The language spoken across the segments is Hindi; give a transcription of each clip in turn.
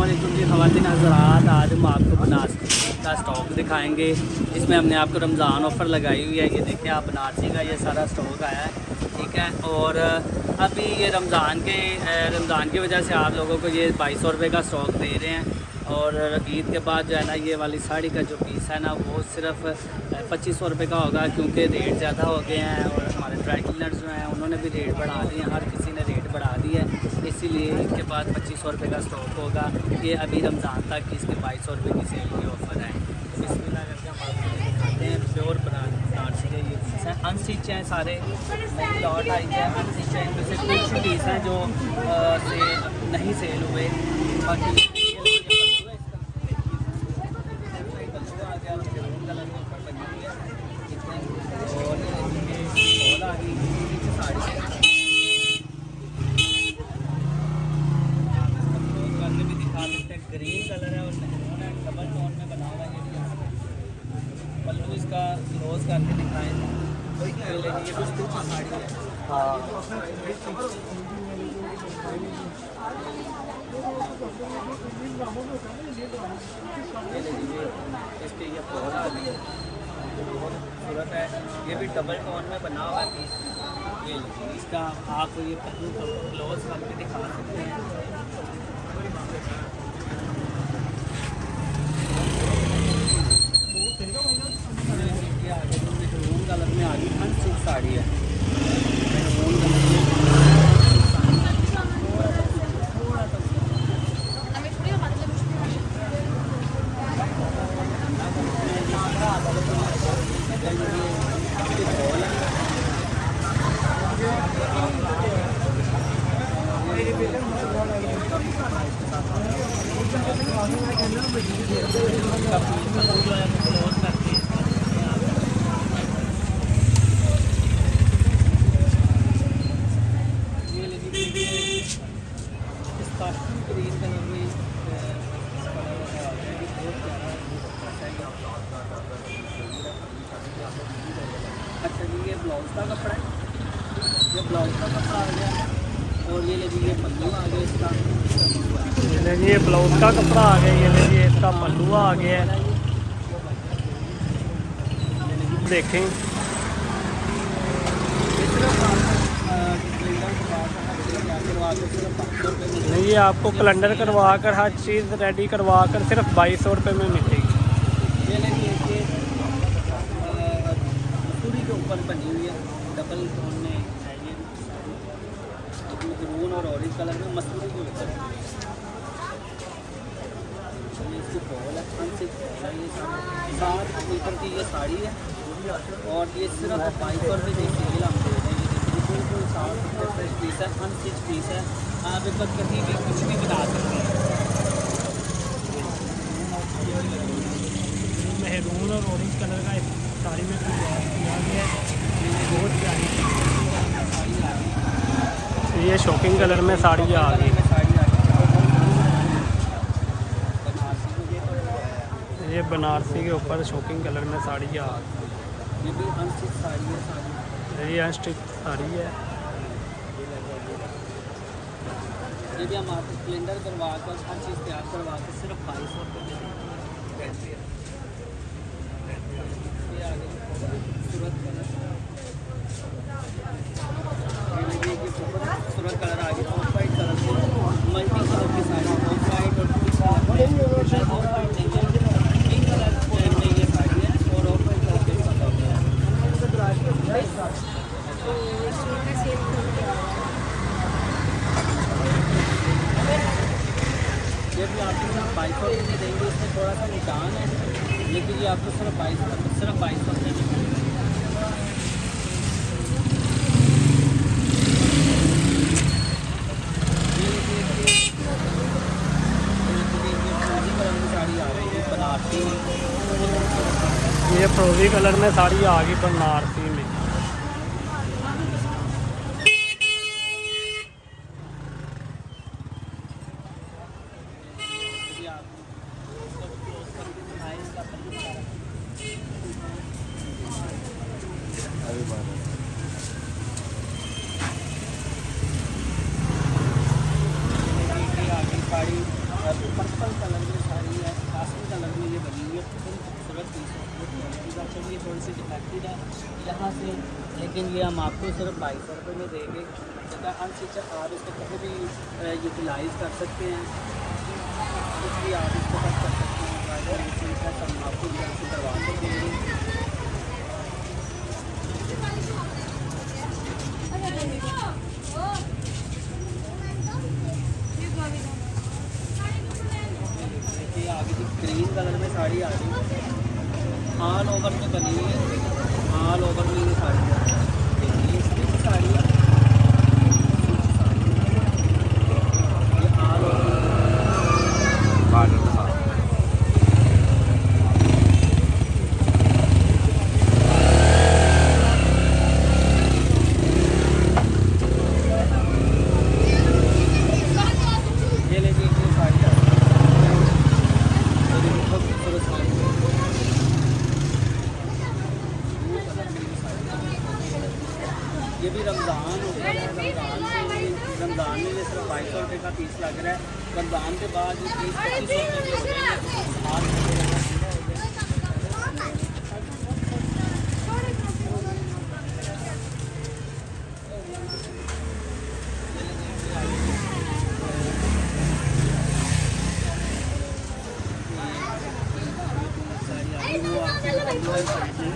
अस्सलामुअलैकुम जी ख़वातीन हज़रात, आज हम आपको बनारसी का स्टॉक दिखाएंगे। इसमें हमने आपको रमज़ान ऑफ़र लगाई हुई है। ये देखिए आप, बनारसी का ये सारा स्टॉक आया है, ठीक है। और अभी ये रमज़ान की वजह से आप लोगों को ये 2200 रुपये का स्टॉक दे रहे हैं। और ईद के बाद जो है ना, ये वाली साड़ी का जो पीस है ना, वो सिर्फ 2500 रुपये का होगा, क्योंकि रेट ज़्यादा हो गए हैं। और हमारे ड्राई क्लीनर्स जो हैं उन्होंने भी रेट बढ़ा दिए हैं, हर किसी ने रेट बढ़ा दी है। इसीलिए इसके बाद 2500 रुपये का स्टॉक होगा। ये अभी रमज़ान तक इसके 2200 रुपये की सेल की ऑफ़र है। बिस्मिल्लाह करके हम आपको दिखाते हैं। प्योर बनारसी के ये पीस हैं, अनस्टिच हैं सारे, नई लॉट आई है, अनस्टिच है। इनमें से कुछ पीस हैं जो नहीं सेल हुए। बाकी ग्रीन कलर है और मेहरून है, डबल टोन में बना हुआ है। ये पल्लू इसका क्लोज करके दिखाएं। ये कुछ साड़ी है। हाँ, इसके ये फ्लोर आ गई है, बहुत खूबसूरत है। ये भी डबल टोन में बना हुआ है पीस। ये इसका आप ये पल्लू क्लोज करके दिखा सकते हैं। मेहरून कलर में आ गई, अनस्टिच साड़ी है। मेहरून कलर में ग्रीन कलर में अच्छा जी, ये ब्लाउज का कपड़ा है। ये ब्लाउज का कपड़ा आ गया। और ये लीजिए ये पल्लू आ गया इसका। ये ब्लाउज का कपड़ा आ गया। ये लीजिए इसका पल्लू आ गया है, देखें। नहीं, ये आपको कैलेंडर करवा कर, हर चीज़ रेडी करवा कर सिर्फ 2200 रुपये में मिलेगी। ये लेकिन ये मसूरी के ऊपर बनी हुई है, डबल टोन में है। ये मरून और ऑरेंज कलर में मसूरी के ऊपर इसकी फॉल है, सात मीटर की ये साड़ी है। और ये सिर्फ 2200 रुपये की सेल हम दे रहे हैं। ये बिल्कुल साफ फ्रेश पीस है, अनस्टिच पीस है। आप इस वक्त कहीं भी कुछ भी बना सकते हैं। मेहरून और ऑरेंज कलर का साड़ी में किया गया है, बहुत प्यारी। ये शॉकिंग कलर में साड़ी आ गई। ये बनारसी के ऊपर शॉकिंग कलर में साड़ी आ गई। ये भी अनस्टिच साड़ी है। ये अनस्टिच साड़ी है। ये भी हम आपको कैलेंडर करवा कर, हर चीज़ तैयार करवा कर सिर्फ 2200 रुपये देंगे। ये आगे खूबसूरत कलर, ये खूबसूरत कलर आ गया। ऑफ वाइट कलर से मल्टी कलर की साड़ी, ऑफ वाइट और ऑफ वाइट नहीं है, पिंक कलर में ये साड़ी है। और ऑफ वाइट कलर के साथ ये भी आपको सिर्फ 2200 रुपये देंगे। इसमें थोड़ा सा निशान है, लेकिन ये आपको सिर्फ 2200 रुपये में मिलेगा। साड़ी आ रही है बनारसी। ये फ्रोजी कलर में साड़ी आ गई बनारसी में। साड़ी ऊपर लेकिन ये हम आपको सिर्फ 2200 रुपये में देंगे। तो अनस्टिच आप इसको कभी भी यूटिलाइज़ कर सकते हैं, कुछ भी आप इसको कर सकते हैं। हम आपको यहाँ से करवा सकते हैं। देखिए आगे जो ग्रीन कलर में साड़ी आ रही है, ऑल ओवर में बनी हुई है, ऑल ओवर में ये साड़ी है। देखिए इसकी साड़ी है, ये ऑल ओवर ये भी रमज़ान होता है। रमज़ान में ये सिर्फ 2200 रुपये का पीस लग रहा है। रमज़ान के बाद ये 20-25 रुपये के हो जाएंगे।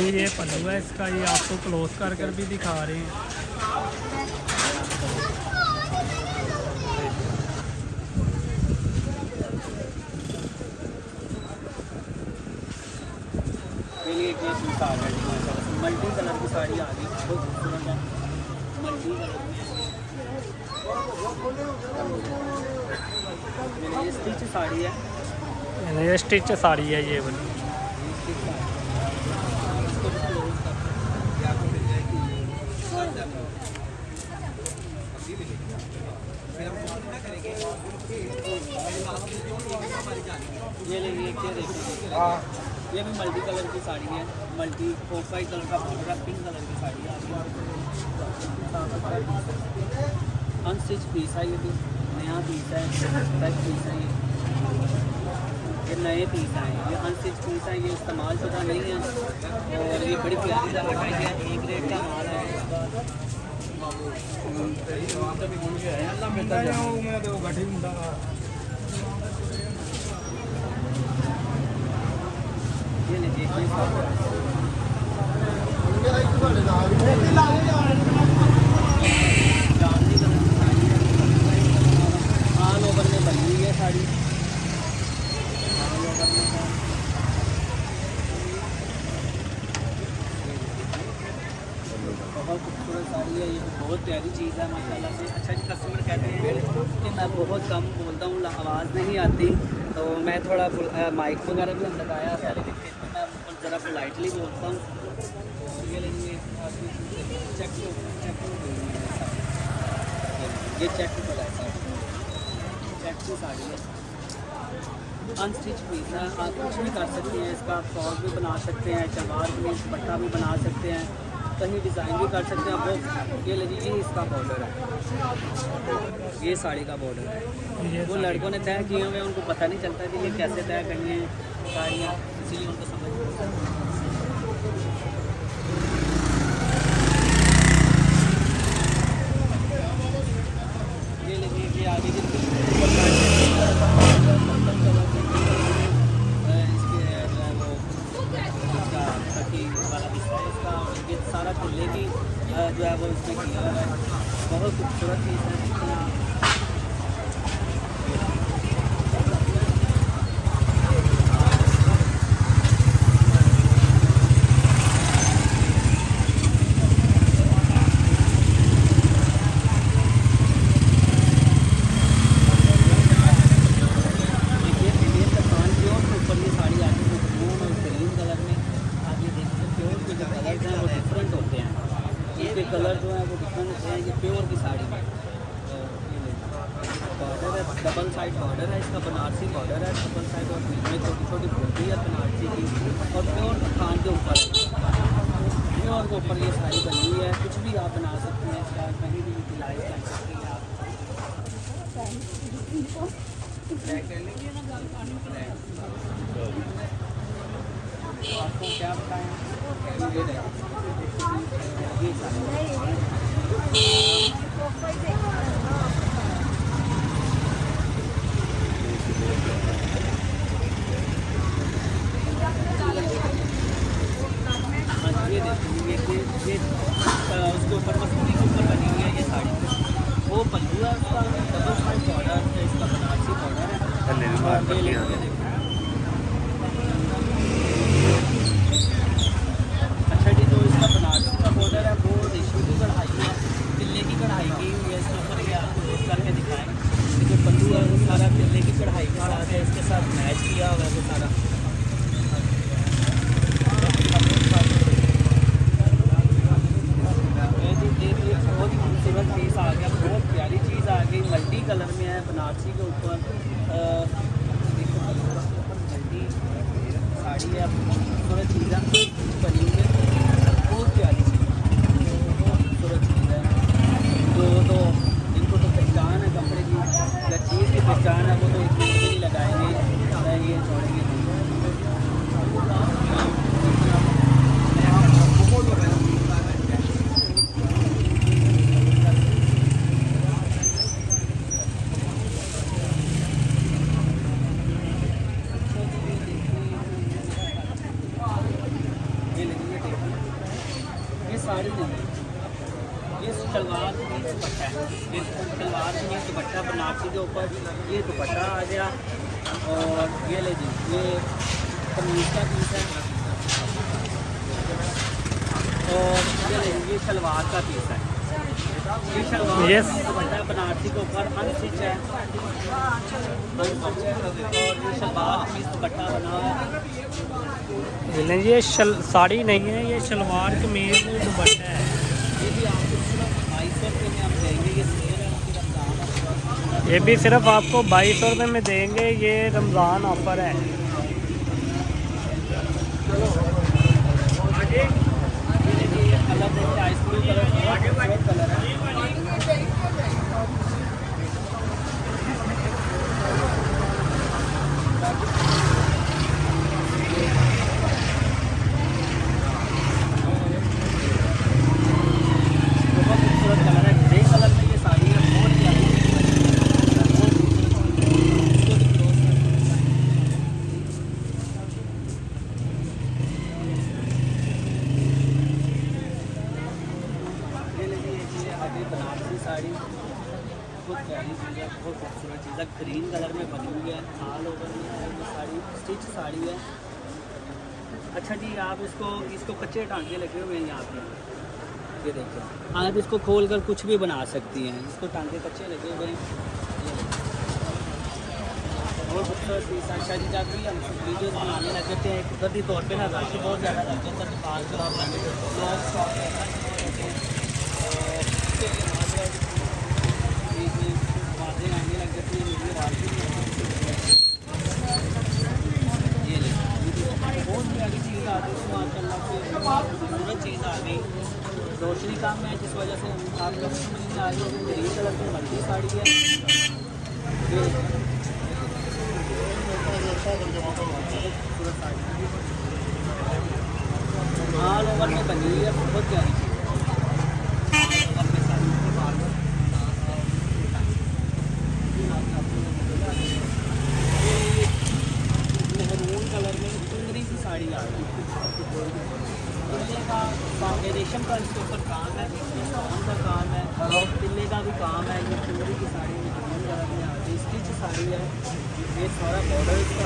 ये पल्लू है इसका, ये आपको क्लोज कर भी दिखा रहे हैं। एक ये सूट आ गया, मल्टी कलर की साड़ी आ गई, बहुत खूबसूरत है। मल्टी कलर ये स्टिच साड़ी है, ये स्टिच साड़ी है ये वाली। ये लेंगे ये भी मल्टी कलर की साड़ी है, मल्टी ऑफ वाइट कलर का बॉर्डर है, पिंक कलर की साड़ी है। अनस्टिच पीस है, ये भी नया पीस है, फ्रेश पीस है। ये नए पीस हैं, ये अनस्टिच पीस है, ये इस्तेमाल शुदा नहीं है और ये बड़ी प्यारी सा कटाई है। एक रेट का माल है। ये लीजिए ऑल ओवर में बनी हुई है साड़ी, ऑल ओवर में है। बहुत खूबसूरत साड़ी है, ये बहुत प्यारी चीज़ है माशाल्लाह से। अच्छा जी, कस्टमर कहते हैं कि मैं बहुत कम बोलता हूँ, आवाज़ नहीं आती, तो मैं थोड़ा माइक वगैरह भी लगाया पहले भी, मैं ज़रा पोलाइटली बोलता हूँ। ये लेंगे चेक ये चेक कलर है, चेक की साड़ी है, अनस्टिच पीस है। आप कुछ भी कर सकते हैं, इसका फ्रॉक भी बना सकते हैं, शलवार भी दुपट्टा भी बना सकते हैं, कहीं डिज़ाइन भी कर सकते हैं। वो ये लीजिए, ये इसका बॉर्डर है, ये साड़ी का बॉर्डर है। वो लड़कों ने तय किए हुए, उनको पता नहीं चलता कि ये कैसे तय करनी है साड़ियाँ, इसीलिए उनको समझ नहीं आता। ये लीजिए कि आगे इसके जो है वो इसका पट्टी वाला हिस्सा है इसका, और ये सारा खुले की जो है वो इसमें किया हुआ है। बहुत खूबसूरत चीज़ है। कलर जो है वो डिफरेंट होते हैं, ये प्योर की साड़ी में। बॉर्डर है, डबल साइड बॉर्डर है इसका, बनारसी बॉर्डर है डबल साइड, और बीच में छोटी छोटी बूटी है बनारसी की, और प्योर थान के ऊपर प्योर के ऊपर ये साड़ी बनी हुई है। कुछ भी आप बना सकते हैं इसका, कहीं भी यूटिलाइज कर सकते हैं आप। आपको क्या बताएं, ये ये देखिए ये उसके ऊपर मसूरी के ऊपर बनी हुई है ये साड़ी। वो पल्लू है उसका, डबल साइड बॉर्डर है, इसका बनारसी बॉर्डर है। ये देखिए अच्छा जी, जो इसका बनारसी का बॉर्डर है वो रेशमी की कढ़ाई है, तिल्ले की कढ़ाई की हुई है इसके ऊपर। ये आपको रोक करके दिखाएंगे। जो पल्लू है वो सारा तिल्ले की कढ़ाई के साथ है, इसके साथ मैच किया हुआ है वो सारा। बहुत खूबसूरत पीस आ गया, बहुत प्यारी चीज़ आ गई, मल्टी कलर में है बनारसी के ऊपर। देखो मल्टी साड़ी है, खूबसूरत चीज़ है बनी हुई है, बहुत प्यारी चीज़, बहुत खूबसूरत चीज़ है। तो इनको तो पहचान है कपड़े की, या चीज़ की पहचान है, वो तो एक दिन नहीं लगाएंगे, ये छोड़ेंगे। ये साड़ी नहीं है, ये सलवार कमीज दुपट्टा है। ये सलवार कमीज दुपट्टा बनारसी के ऊपर, ये दुपट्टा आ गया। और ये ले जी, ये कमीज का पीस है। और ये ले जी, ये सलवार का पीस है। ये सलवार दुपट्टा बनारसी के ऊपर अनस्टिच है, और ये सलवार कमीज दुपट्टा बना हुआ है। ये साड़ी नहीं है, ये शलवार कमीज दुपट्टा है। ये भी आपको सिर्फ 2200 रुपये में हम देंगे। ये सेल है आपकी रमज़ान। ये भी सिर्फ आपको 2200 रुपये में देंगे, ये रमज़ान ऑफर है। ये कलर देखिए, आइसक्रीम कलर, बहुत कलर है। बहुत खूबसूरत कलर है, ग्रे कलर में ये साड़ी है, बहुत प्यारी चीज़ है, बहुत खूबसूरत चीज़ है। इसको भी क्लोज कर ये लीजिए, ये अभी बनारसी साड़ी, बहुत प्यारी चीज़ है, बहुत खूबसूरत चीज़ है, ग्रीन कलर में बनी हुई है, ऑल ओवर में है ये साड़ी, स्टिच साड़ी है। अच्छा जी, आप इसको कच्चे टांके लगे हुए हैं यहाँ पे, ये देखिए, आप इसको खोल कर कुछ भी बना सकती हैं। इसको टांके कच्चे लगे हुए हैं, ये देखिए, बहुत खूबसूरत पीस है। अच्छा जी, जब भी हम वीडियो बनाने लगते हैं, एक कुदरती तौर पे ना रश बहुत ज़्यादा लग जाता है दुकान पर, आप लोग शॉप आवाज़ें आने लग जाती है, मुझे रात भी नहीं आती। ये बहुत प्यारी चीज़ आ गई माशाल्लाह से, खूबसूरत चीज़ आ गई। रोशनी काम है, जिस वजह से आप लोग समझ में आ रही है। ग्रीन कलर की मल्टी साड़ी है, खूबसूरत साड़ी ऑल ओवर में बनी हुई है, बहुत प्यारी चीज़ है। ऑल ओवर में साड़ी मेहरून कलर में चुनरी की साड़ी आ रही है, तिल्ले का रेशम का इसके ऊपर काम है, काम का काम है, तिल्ले का भी काम है। ये चुनरी की साड़ी में ग्रीन कलर में आ रही है, स्टिच साड़ी है। ये सारा बॉर्डर इसका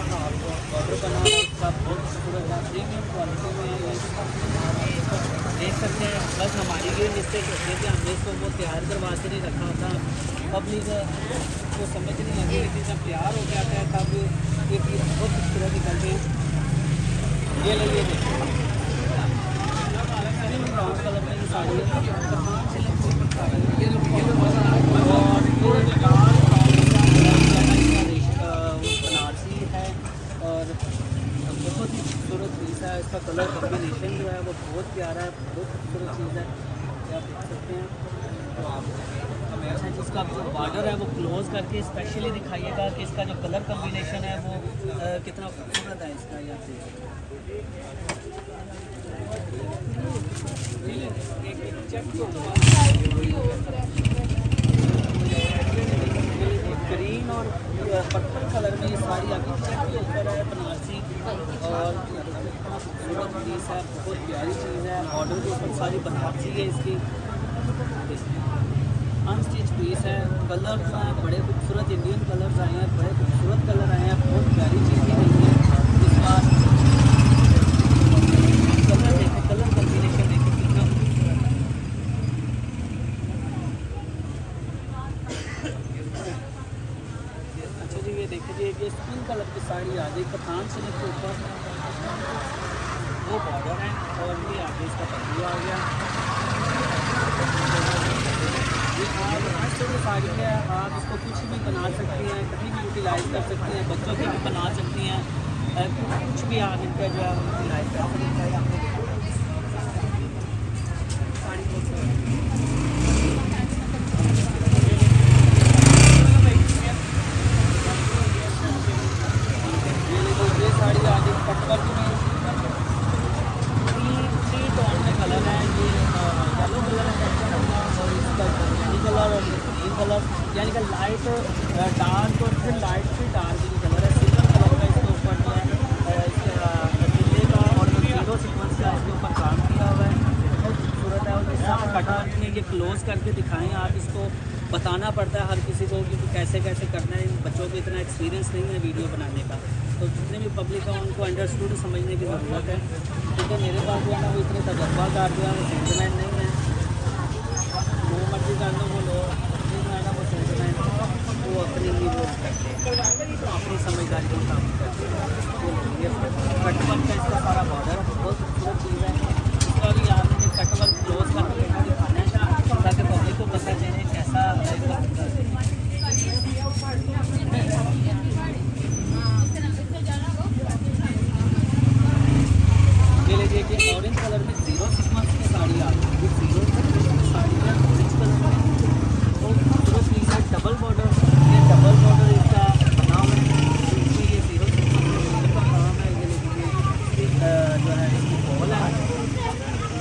बॉर्डर बना है, इसका बहुत खूबसूरत है, प्रीमियम क्वालिटी में है। देख सकते हैं, बस हमारी ये मिस्टेक होती है कि हमने इसको वो तैयार करवा के नहीं रखा था, पब्लिक को समझ नहीं लगी, लेकिन जब तैयार हो जाता है तब ये चीज़ बहुत खूबसूरत निकलती है। ये लगे देखिए, ब्राउन कलर में ये साड़ी है, बनारसी है, और बहुत ही खूबसूरत पीस है। इसका कलर कॉम्बिनेशन जो है वो बहुत प्यारा है, बहुत खूबसूरत चीज़ है, आप देख सकते हैं। तो आप अच्छा, जिसका बॉर्डर है वो क्लोज करके स्पेशली दिखाइएगा कि इसका जो कलर कॉम्बिनेशन है वो कितना खूबसूरत है इसका। ये आप ग्रीन और पर्पल कलर में ये साड़ी आपकी चेक के ऊपर है बनारसी, और खूबसूरत पीस है, बहुत प्यारी चीज़ है। ऑर्डर के ऊपर सारी बनारसी है इसकी, अनस्टिच पीस है। कलर जो है बड़े खूबसूरत इंडियन कलर्स आए हैं, बड़े खूबसूरत कलर आए हैं, बहुत प्यारी चीज़ ही नहीं है। इस बार कलर देखें, कलर कॉम्बिनेशन देखें कितना खूबसूरत है। अच्छा जी, ये देखिए जी, ये स्किन कलर की साड़ी आ गई पठान से के ऊपर, वो बॉर्डर है, और ये आगे इसका पल्लू आ गया। ये आज से जो साड़ी है आप इसको कुछ भी बना सकती हैं, कहीं भी यूटिलाइज़ कर सकती हैं, बच्चों की भी बना सकती हैं, कुछ भी आप इनका जो है यूटिलाइज़ कर सकते हैं। साड़ी को ये साड़ी आ गई कटवर्क में, थ्री टोन में कलर है। ये येलो कलर है और इसका ग्रीन कलर और ग्रीन कलर, यानी कि लाइट डार्क और फिर लाइट से डार्क जो कलर है, सिल्वर कलर का इसके ऊपर जो है नीले का और जीरो सीक्वेंस का इसके ऊपर काम किया हुआ है, बहुत खूबसूरत है। और जिस तरह कटवर्क में ये क्लोज करके दिखाएं आप, इसको बताना पड़ता है हर किसी को कि कैसे कैसे करना है। इन बच्चों को इतना एक्सपीरियंस नहीं है वीडियो बनाने का, तो जितने भी पब्लिक है उनको अंडरस्टूड समझने की ज़रूरत है, क्योंकि मेरे पास जो है ना वो इतने तजर्बाकार जो है वो सेल्समैन नहीं है। जो मर्जी कर लो वो लोग जो है ना वो सेल्समैन वो अपनी ही वो अपनी समझदारी के मुताबिक करते हैं। कटवर्क का इसका सारा बॉर्डर है, बहुत खूबसूरत चीज़ है। इसका भी आपने कटवर्क क्लोज करके दिखाना है ताकि पब्लिक को पता चले कैसा ये लीजिए कि ऑरेंज कलर में जीरो सीक्वेंस की साड़ी आ गई। ये जीरो साड़ी है ऑरेंज कलर में, और खूबसूरत पीस है, डबल बॉर्डर। ये डबल बॉर्डर इसका बना हुआ है, इसमें ये जीरो सीक्वेंस का काम है। ये लीजिए जो है इसकी फॉल है,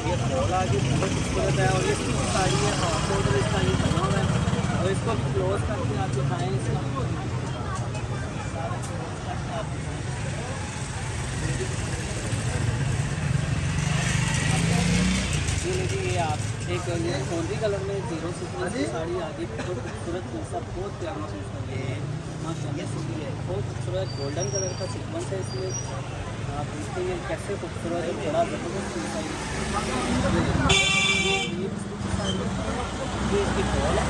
ये फॉल आ गई, बहुत खूबसूरत है। और ये साड़ी है, हाफ बॉर्डर इसका ये बना हुआ है, और इसको क्लोज करके आप दिखाएँ इसका। ये लीजिए, ये आप एक ये सोनरी कलर में जीरो सीक्वेंस की साड़ी आ गई, बहुत खूबसूरत चीज़ है, बहुत प्यारी चीज़ है ये माशाल्लाह से है, बहुत खूबसूरत गोल्डन कलर का सीक्वेंस है इसमें। आप देखते हैं कैसे खूबसूरत है, बड़ा ज़बरदस्त चीज़ है ये इसकी बॉल है,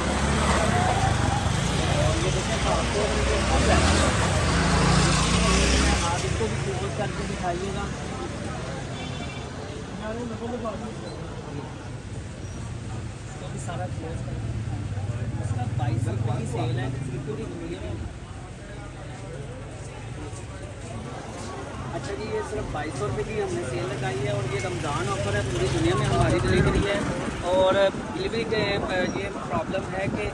और ये देखें आपको आप इसको भी क्लोज करके दिखाइएगा। तो भी सारा क्लोज करके इसका 22 रुपये की सेल है पूरी दुनिया में। अच्छा जी, ये सिर्फ 2200 रुपये की हमने सेल लगाई है, और ये रमज़ान ऑफ़र है, पूरी दुनिया में हमारी डिलीवरी है। और डिलीवरी के ये प्रॉब्लम है कि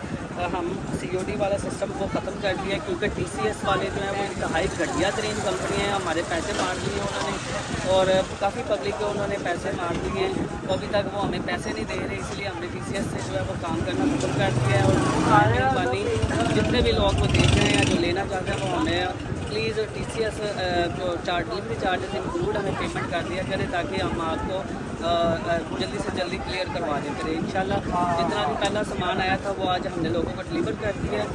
हम COD वाला सिस्टम को ख़त्म कर दिया, क्योंकि TCS वाले जो हैं वो इंतहाई घटिया तरीन कंपनी है, हमारे पैसे मार दिए उन्होंने, और काफ़ी पब्लिक के उन्होंने पैसे मार दिए हैं, तो अभी तक वो हमें पैसे नहीं दे रहे, इसलिए हमने TCS से जो है वो काम करना ख़त्म कर दिया है। और मेहरबानी जितने भी लोग वो देख रहे हैं जो लेना चाहते हैं वो हमें प्लीज़ TCS जो डिलीवरी चार्जेस इंक्लूड हमें पेमेंट कर दिया करें, ताकि हम आपको जल्दी से जल्दी क्लियर करवा दें करें इंशाल्लाह। जितना भी पहला सामान आया था वो आज हमने लोगों को डिलीवर कर दिया है।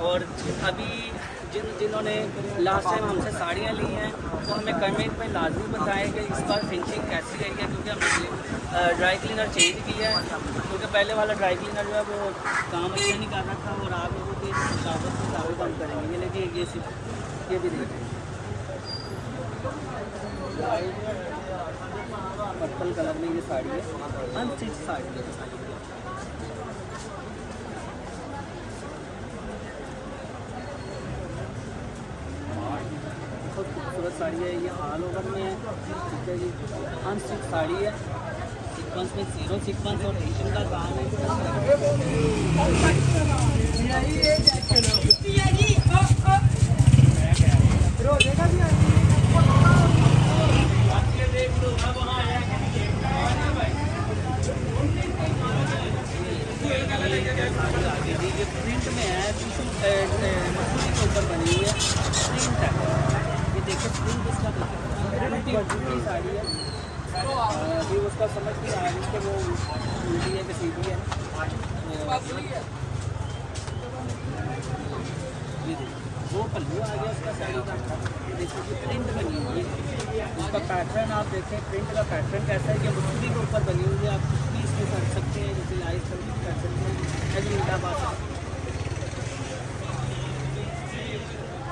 और अभी जिन्होंने लास्ट टाइम हमसे साड़ियाँ ली हैं तो हमें कमेंट में लाजमी बताएं कि इस बार फिनिशिंग कैसी रही है, क्योंकि हमने ड्राई क्लीनर चेंज किया है, क्योंकि पहले वाला ड्राई क्लीनर जो है वो काम अच्छा नहीं कर रहा था, और आप लोगों की मुताबिक से सारे काम करेंगे। ये लेकिन ये भी देखें पर्पल कलर में ये साड़ी है, अनस्टिच साड़ी है। बहुत खूबसूरत साड़ी है, ये ऑल ओवर में है, ठीक है जी, अनस्टिच साड़ी है। सीक्वेंस में 0 सीक्वेंस और टीचिंग का काम है। ये प्रिंट में है, मसूरी के ऊपर बनी हुई है, प्रिंट है। ये देखिए प्रिंट इसका देखिए साड़ी है। अभी उसका समझ नहीं आ रही कि वो उल्टी है कि सीधी है। ये देखिए वो पल्लू आ गया उसका साड़ी का। देखिए कि प्रिंट बनी हुई है, उसका पैटर्न आप देखें, प्रिंट का पैटर्न कैसा है कि मसूरी के ऊपर बनी हुई है। आप कुछ भी इसमें कर सकते हैं, जैसे लाइट कर सकते हैं।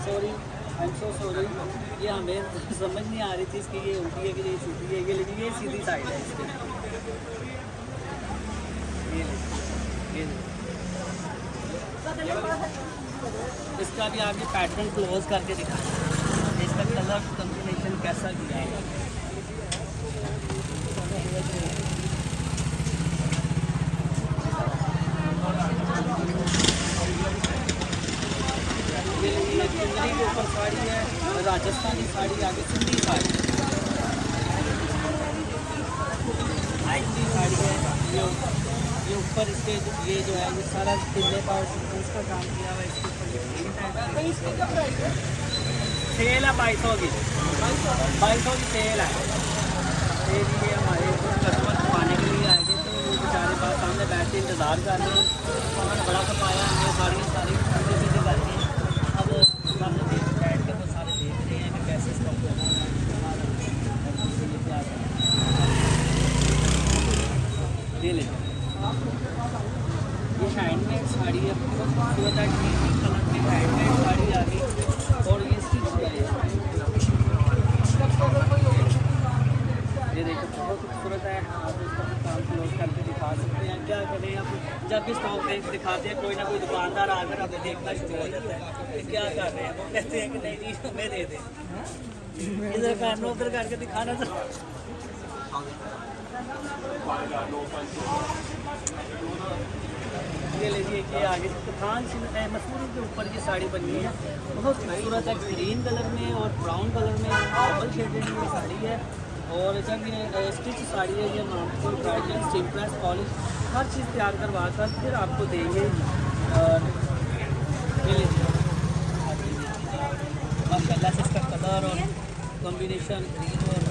Sorry, I am so sorry, ये हमें समझ नहीं आ रही थी इसकी ये उल्टी है कि ये सीधी है, ये लेकिन ये सीधी साइड है इसकी। ये इसका भी आपने पैटर्न क्लोज करके दिखा, इसका कलर कॉम्बिनेशन कैसा किया है। चुनरी के ऊपर साड़ी है, राजस्थानी साड़ी, आगे सिंधी साड़ी, सिंधी साड़ी है। ये ऊपर इसके ये जो है ये सारा किले का इसका काम किया हुआ है। इसके ऊपर सेल है 2200 की, 2200 की सेल है। ये हमारे कस्टमर पाने के लिए आएंगे तो वो बेचारे पास सामने बैठ के इंतज़ार कर रहे हैं। उन्होंने बड़ा सफाया हमने साड़ियाँ सारी चीज़ें करके अब सामने बैठ के वो सारे देख रहे हैं कि कैसे स्टॉक करना है। ये ले ये हैंडमेड साड़ी है, बहुत खूबसूरत है, ग्रीन कलर की हैंडमेड साड़ी आ गई और ये स्टिच है। ये देखो बहुत खूबसूरत है। आप इसका काम क्लोज करके दिखा सकते हैं। क्या करें, आप जब भी स्टॉक दिखाते हैं कोई ना कोई दुकानदार आकर हमें देखना शुरू हो जाता है कि क्या कर रहे हैं। वो कहते हैं कि नहीं जी हमें दे दें, इधर कैमरा उधर करके दिखाना था। ये लीजिए कि आगे खान मसूरी के ऊपर ये साड़ी बनी है, बहुत खूबसूरत है, ग्रीन कलर में और ब्राउन कलर में डबल शेडेड ये साड़ी है। और जब ये स्टिच साड़ी है, ये मामूल ब्राइडल स्टीम प्रेस पॉलिश हर चीज़ तैयार करवा कर फिर आपको देंगे। और ये लीजिए माशाल्लाह से इसका कलर और कॉम्बिनेशन ग्रीन और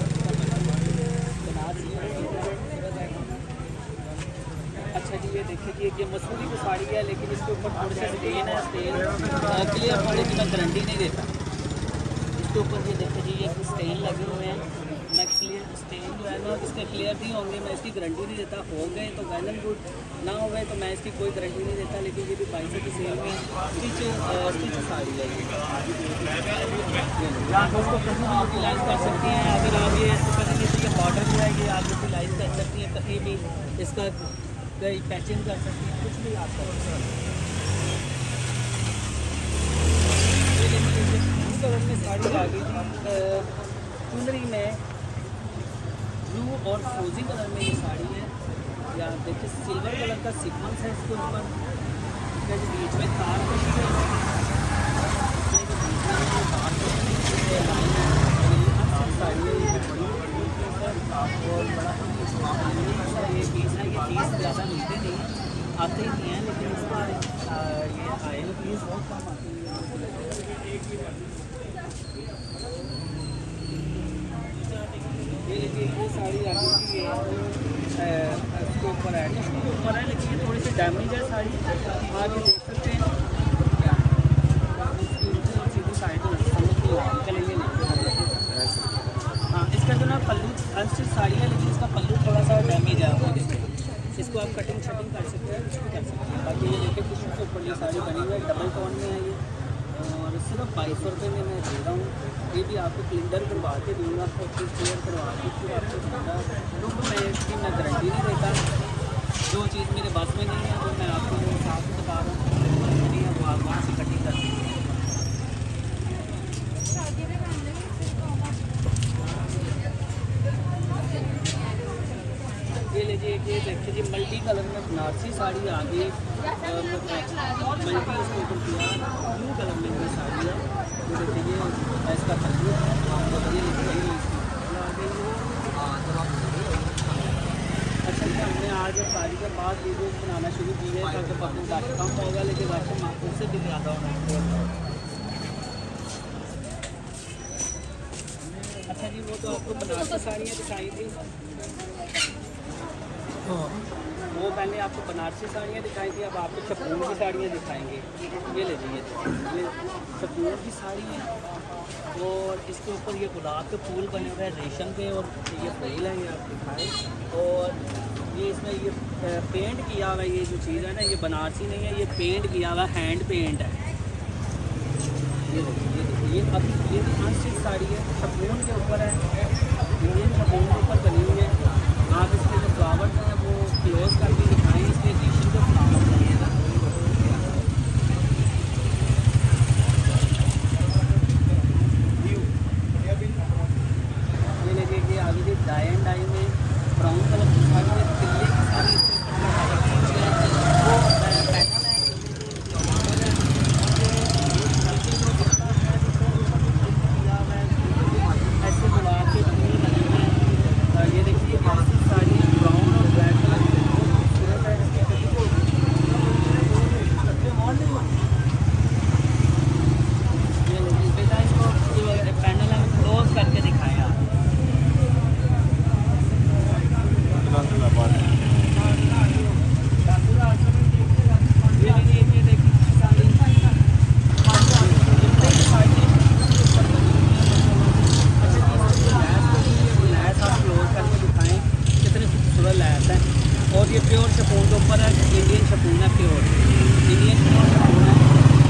अच्छा जी। ये देखिए कि ये मसूरी की साड़ी है, लेकिन इसके ऊपर थोड़े से स्टेन है। स्टेन क्लियर थोड़ी सी मैं गारंटी नहीं देता इसके ऊपर। ये देखिए जी ये स्टेन लगे हुए हैं, मैं क्लियर स्टेन जो है ना इसके क्लियर नहीं होंगे, मैं इसकी गारंटी नहीं देता। हो गए तो वेल एंड गुड, ना हो गए तो मैं इसकी कोई गारंटी नहीं देता। लेकिन ये भी 2200 की सेल में स्टिच साड़ी है। आप उसको कहीं भी यूटिलाइज कर सकती हैं। अगर आप ये कहीं किसी के बॉर्डर जो है ये आप यूटिलाइज कर सकती हैं, कहीं भी इसका कहीं पैचिंग कर सकती हैं, कुछ भी आप कर सकते हैं। इस कलर में साड़ी आ गई थी चुनरी में, ब्लू और फ्रोजी कलर में ये साड़ी है। या देखिए सिल्वर कलर का सीक्वेंस है इसके ऊपर, बीच में तार कशी है, साड़ी है और बड़ा ये पीस है। ये पीस ज़्यादा मिलते नहीं हैं, आते ही नहीं हैं, लेकिन इसका ये आयल पीस बहुत कम आती है। ये देखिए ये साड़ी आती है इसके ऊपर है, इसके ऊपर है, लेकिन ये थोड़ी सी डैमेज है साड़ी। आप ये देख सकते हैं सीधी साइड चलेंगे नहीं। हाँ इसका जो ना पल्लू अनस्टिच साड़ी है, लेकिन इसका पल्लू थोड़ा सा डैमेज है। वो देखिए इसको आप कटिंग शटिंग कर सकते हैं, कुछ भी कर सकते हैं। बाकी ये देखिए कुछ के ऊपर ये साड़ी बनी हुई है, डबल टोन में है ये, और सिर्फ 2200 रुपये में मैं दे रहा हूँ। ये भी आपको क्लिंडर करवा के दूँगा, और फिर क्लियर करवा के फिर आपको दूँगा। क्योंकि मैं इसकी मैं गारंटी नहीं देता, जो चीज़ मेरे बस में नहीं है वो मैं आपको जो हिसाब से बता रहा हूँ नहीं है वो आप वहाँ से कटिंग कर सकते हैं। ये ले जी एक ये देखिए जी मल्टी कलर में बनारसी साड़ी आ गई, मल्टी उसके ऊपर किया ब्लू कलर में ये साड़ी है। ये देखिए ये इसका पल्लू है, ये देखिए इसकी आ गई है। अच्छा जी हमने आज साड़ी के बाद वीडियो बनाना शुरू की है ताकि पब्लिक रश कम होगा, लेकिन रश मार्केट से भी ज़्यादा होना है। अच्छा जी वो तो आपको बनारसी साड़ियाँ दिखाई थी, वो पहले आपको बनारसी साड़ियाँ दिखाई थी, अब आपको शपून की साड़ियाँ दिखाएंगे। ये ले लीजिए, ये शपून की साड़ी है और इसके ऊपर ये गुलाब के फूल बने हुए हैं रेशम के, और ये फूल है ये आप दिखाएँ। और ये इसमें ये पेंट किया हुआ है, ये जो चीज़ है ना ये बनारसी नहीं है, ये पेंट किया हुआ हैंड पेंट है। ये देखिए ये अब ये अनस्टिच साड़ी है, शपून के ऊपर है, इंडियन शपून के ऊपर बनी हुई है। आप इसके जो फ्लावर्स हैं वो क्लोज करके दिखाएँ, इसके रेशम के फ्लावर बनिएगा। ये लीजिए कि आगे जी डाई एंड डाई में ब्राउन कलर की साड़ी है, तिल्ले की साड़ी वो ऐसे गुलाब के फूल बने हुए हैं। ये देखिए ऐसी साड़ी ब्राउन और ब्लैक कलर की बहुत खूबसूरत है। ये देखिए बेटा इसको जो पैनल है क्लोज करके दिखाएं आप। ये देखिए साड़ी लैस आप क्लोज करके दिखाएं कितने खूबसूरत लैस है। और ये प्योर शपून के ऊपर है, इंडियन शपून है, प्योर इंडियन प्योर शपून है।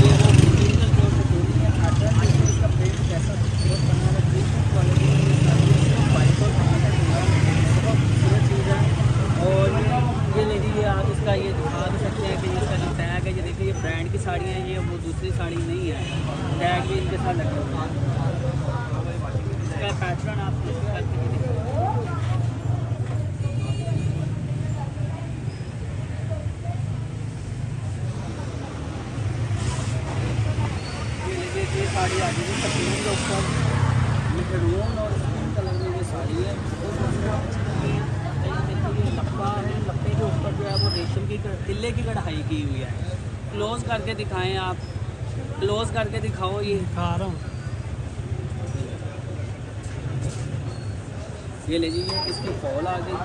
ये वो ओरिजिनल प्योर शपून नहीं है। पैटर्न देखिए इसका प्रिंट कैसा खूबसूरत बना है, प्रीमियम क्वालिटी में ये साड़ी है, वाइट और बहुत खूबसूरत चीज़ है। और ये ले लीजिए आप इसका ये दिखा भी सकते हैं कि इसका जो टैग है, ये देखिए ये ब्रांड की साड़ियाँ हैं, ये वो दूसरी साड़ी नहीं है, टैग भी इनके साथ लगे हुए हैं। इसका पैटर्न आप करके भी देखिए। ये लीजिए ये साड़ी आ गई शपून के ऊपर, मेहरून और स्किन कलर में ये साड़ी है, बहुत खूबसूरत है। ये लप्पा है, लप्पे के ऊपर जो है वो रेशम की तिल्ले की कढ़ाई की हुई है। क्लोज करके दिखाएं आप, क्लोज करके दिखाओ। ये खा रहा हूँ। ये ले लीजिए इसकी फॉल आ गई,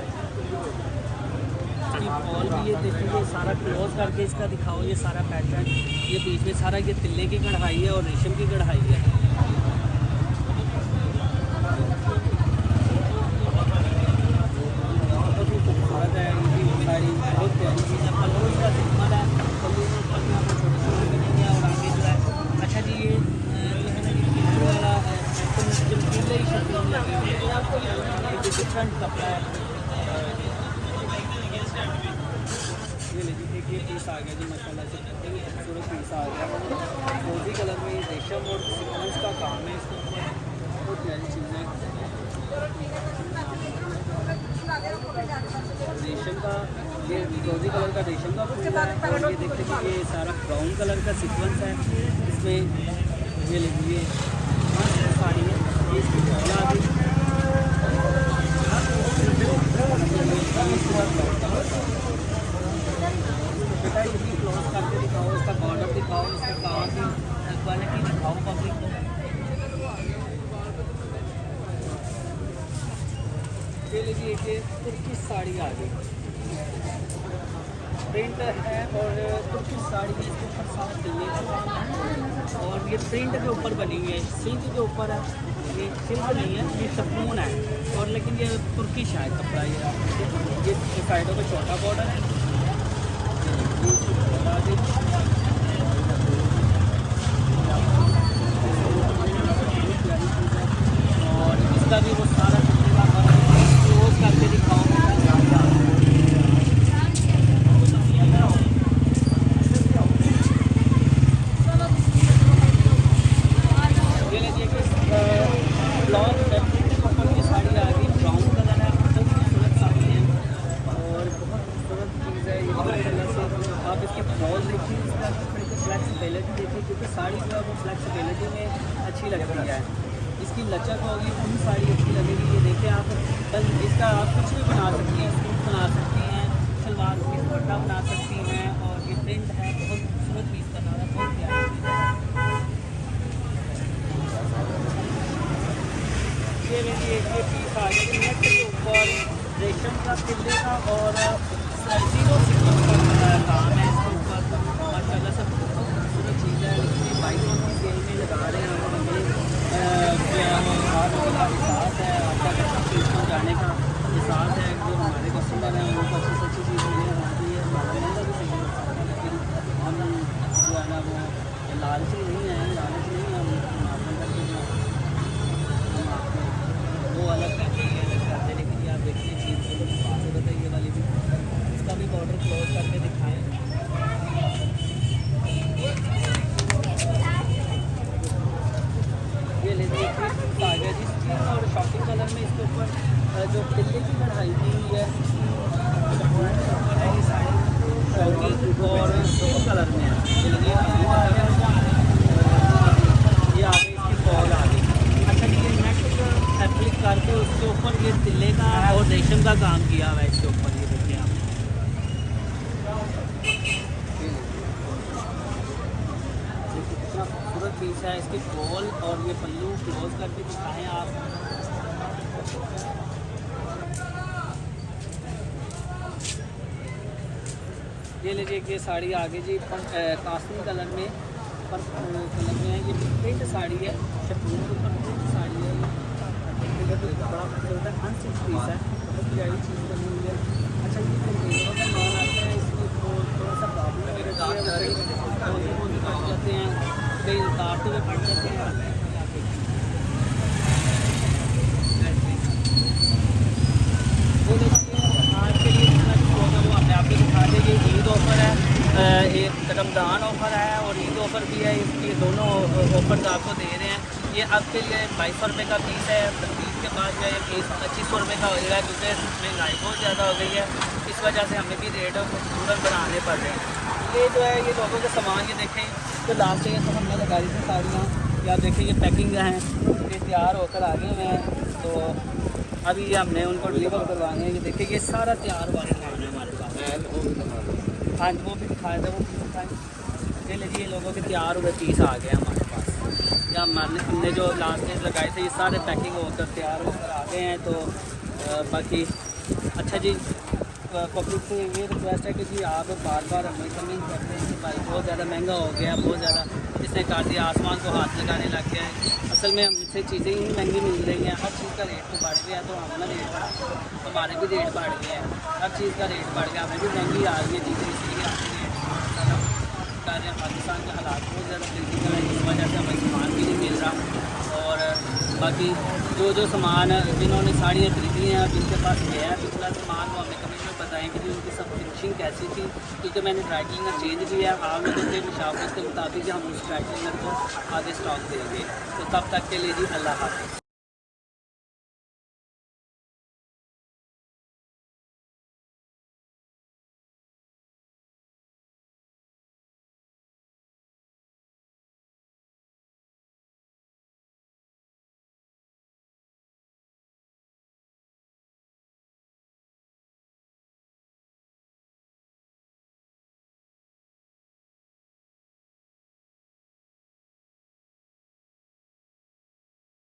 इसकी फॉल भी ये देखिए ये सारा क्लोज करके इसका दिखाओ। ये सारा पैटर्न, ये बीच में सारा ये तिल्ले की कढ़ाई है और रेशम की कढ़ाई है। खूबसूरत है इनकी साड़ी, बहुत प्यारी चीज़ है। पल्लू इसका सिंपल है, पल्लू में पत्तियाँ बहुत छोटी छोटी बनी है और आगे जो है अच्छा जी ये जो है ना ये पिंक वाला है, चमकीले ही शपून लगे हुए हैं, ये डिफरेंट कपड़ा है। ये लीजिए एक ये पीस आ गया जी माशाल्लाह से, बहुत ही खूबसूरत पीस आ गया। रोजी कलर में रेशम और सीक्वेंस का काम है इसके ऊपर, बहुत प्यारी चीज़ है। रेशम का ये रोजी कलर का रेशम का फूल है, और ये देखते कि ये सारा ब्राउन कलर का सीक्वेंस है इसमें। ये लीजिए साड़ी है, ये इसकी फॉल आ गई। बेटा ये भी क्लोज करके दिखाओ, इसका बॉर्डर दिखाओ, इसके काम की क्वालिटी दिखाओ पब्लिक को। ये लीजिए कि तुर्की साड़ी आ गई, प्रिंट है और तुर्की साड़ी है, इसके ऊपर सारा तिल्ले का काम है और ये प्रिंट के ऊपर बनी हुई है, सिल्क के ऊपर है। ये सिल्क नहीं है, ये शपून है, और लेकिन ये तुर्की शायद कपड़ा ये साइडों पे छोटा बॉर्डर है। और इसका भी वो सारा क्लोज करके दिखाओ। ये लीजिए कि ब्लॉक की साड़ी आ गई, ब्राउन कलर है, बहुत खूबसूरत साड़ी है। और रेशम का तिल्ले का और 0 सीक्वेंस का काम है इसके ऊपर। माशाल्लाह से बहुत खूबसूरत चीज़ है। लेकिन ये 2200 की सेल में लगा रहे हैं और हमें जो है वो हाथ का एहसास है, आपका चीज़ को जाने का एहसास है। जो हमारे कस्टमर हैं उनको अच्छी से अच्छी चीज़ मिले हमारी है, हमारा महंगा भी सही होता है। लेकिन हम जो है ना वो लालची नहीं है, लालच नहीं है। हम आपको करके जो हम आपको वो अलग करते हैं, अलग करते हैं। लेकिन ये आप देखिए चीज़ को खूबसूरत है ये वाली भी। इसका भी बॉर्डर क्लोज करके दिखाएँ। ये लीजिए आ गया जी स्किन और शॉकिंग कलर में इसके ऊपर जो तिल्ले की कढ़ाई की हुई है ऊपर है ये साड़ी शॉकिंग और स्किन कलर में है। ये लीजिए ये आ गई इसकी बॉल आ गई। अच्छा जी ये नेक्स्ट एप्लिक करके उसके ऊपर ये तिल्ले का और रेशम का काम किया हुआ है इसके ऊपर। ये देखिए आप कितना खूबसूरत पीस है। इसकी बॉल और ये पल्लू क्लोज करके दिखाएं आप। ये लीजिए कि ये साड़ी आगे जी कास्मी कलर में कलर में है। ये प्रिंट साड़ी है, शपूर के ऊपर प्रिंट साड़ी है। ये बड़ा खूबसूरत है, अनस्टिच पीस है, बहुत प्यारी चीज़ बनी हुई है। अच्छा ये कंटेनरों का माल आता है, इसकी थोड़ा सा प्रॉब्लम हो जाती है, वो भी पड़ जाते हैं, कई उतारते हुए पड़ जाते हैं। वो देखिए आज के लिए इतना जो होगा वो अपने आप को दिखा देंगे। ईद ऑफ़र है, एक रमज़ान ऑफ़र है और ईद ऑफ़र भी है। ये दोनों ऑफ़र्स आपको दे रहे हैं। ये आपके लिए 2200 रुपये का पीस है। ईद के बाद जो है ये पीस 2500 रुपये का हो जाएगा, क्योंकि महंगाई बहुत ज़्यादा हो गई है। इस वजह से हमें भी रेट खूबसूरत बनाने पड़ रहे हैं। ये जो है ये लोगों के सामान ये देखें तो लास्ट ईयर तो हमने लगाई थी साड़ियाँ, या देखें ये पैकिंग हैं, ये तैयार होकर आ गए हैं। तो अभी ये हमने उनको डिलीवर करवाने हैं। ये देखिए ये सारा तैयार हुआ सामान है हमारे पास। हाँ वो भी दिखाया था, वो भी दिखाएँ। ये लीजिए लोगों के तैयार हुए पीस आ गए हमारे पास। या हमने जो लास्ट ईयर लगाए थे ये सारे पैकिंग होकर तैयार होकर आ गए हैं। तो बाकी अच्छा जी पब्लिक से ये रिक्वेस्ट है कि जी आप बार बार हमें कमेंट करते हैं कि भाई बहुत ज़्यादा महंगा हो गया, बहुत ज़्यादा इसने कर दिया, आसमान को हाथ लगाने लग गया है। असल में हमसे चीज़ें ही महंगी मिल रही हैं, हर चीज़ का रेट तो बढ़ गया। तो हमारा रेट बढ़ा, हमारे भी रेट बढ़ गए हैं, हर चीज़ का रेट बढ़ गया, हमें भी महंगी आ रही है चीज़ें। इसलिए हमें रेट कर रहे हैं। पाकिस्तान के हालात बहुत ज़्यादा क्रिटिकल है, इस वजह से हमें सामान भी नहीं मिल रहा। और बाकी जो सामान जिन्होंने साड़ियाँ खरीदी हैं और जिनके पास गया है पिछला सामान, वो हमें कमेंट में बताएँ कि जी उनकी सब फिनिशिंग कैसी थी। क्योंकि मैंने ड्राई क्लीनर चेंज किया है, आप लोगों के मुशावरत के मुताबिक हम उस ड्राई क्लीनर को आगे स्टॉक देंगे। तो तब तक के लिए जी अल्लाह हाफ़िज़।